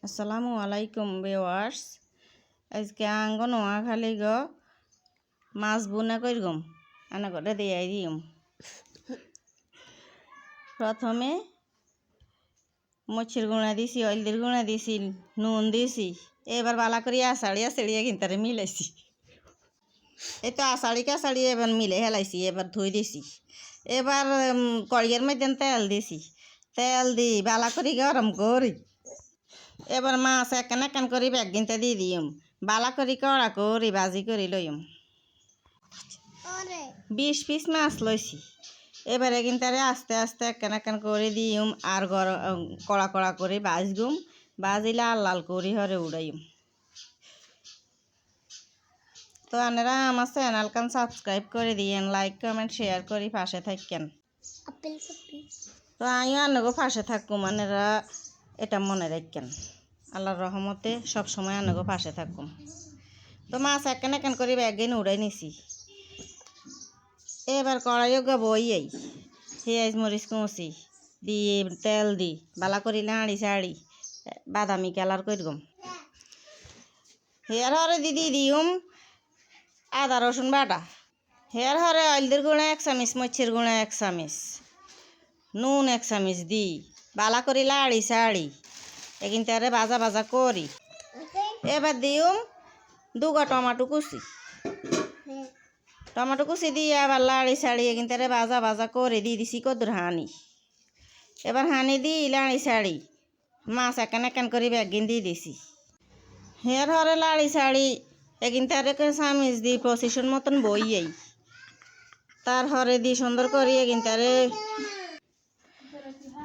আসসালামু আলাইকুম ভিউয়ার্স। আজকে আঙ্গ নোয়াখালী গো মাছ বুনা কইরগম আনা করে দিয়ে দিম। প্রথমে মরিচের গুঁড়া দিছি, হলদির গুঁড়া দিছি, নুন দিছি। এবার বালা করে আষাড়িয়ে কিন্তু মিলাইছি। এই তো আষাড়ি এবার মিলে হেলাইছি। এবার ধুই দিছি। এবার কড়িয়ার মধ্যে তেল দিছি। তেল দি বালা করে গরম করি। এবার মাছ একান করি ব্যাগিনতে দিয়ে দিম। বালা করি কড়া করি ভাজি করি লইম। 20 পিস মাছ লইছি। এবারে কিন্তু আস্তে আস্তে একান করে দিম আর কড়া কড়া করে ভাজগুম। ভাজি লাল লাল করি হরে উড়াইম। তো আপনারা আমার চ্যানেল কান সাবস্ক্রাইব করে দিয়েন, লাইক কমেন্ট শেয়ার করি পাশে থাকেন। তো আমিও আনগো পাশে থাকুম, আপনারা এটা মনে রাখেন। আল্লাহর রহমতে সব সময় আনগো পাশে থাকুম। তো মাছ একান করে ব্যাগিন উড়াই নিছি। এবার কড়াইও বইয়াই পেঁয়াজ মরিচ কুচি দিয়ে তেল দি বালা করি নাড়ি চাড়ি বাদামি কালার করগম। হেয়ার হরে দিদি দিম আদা রসুন বাটা। হেয়ার হরে হলদির গুঁড়া 1 চামচ, মরিচের গুঁড়া 1 চামচ, নুন 1 চামচ দি বালা করি লাড়ি চাড়ি এগিন তারে ভাজা ভাজা করি। এবার দিম 2 টমাটো কুচি। টমাটো কুচি দিয়ে আবার লাড়ি ছাড়ি এগিন তারে ভাজা ভাজা করে দিয়ে দিছি কদুর হানি। এবার হানি দি লাড়ি ছাড়ি মাছ একান করে ব্যাগিন দিয়ে দিছি। হেয়ার হরে লাড়ি ছাড়ি এগিন তারে চামিচ দি পজিশন মতন বইয়াই তার হরে দি সুন্দর করি এগিন তারে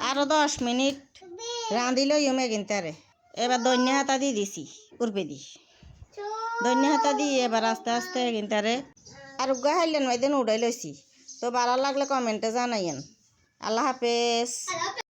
আরো 10 মিনিট রাঁধি লইম এগিন তারে। এবার ধনিয়া হাতা দিয়ে দিছি উর্পে দি ধনিয়া হাতা দিয়ে এবার আস্তে আস্তে এগিন তারে আর হাইলেন মাইদিন উড়াই লইছি। তো ভালো লাগলে কমেন্টে জানাইয়েন। আল্লাহ হাফেজ।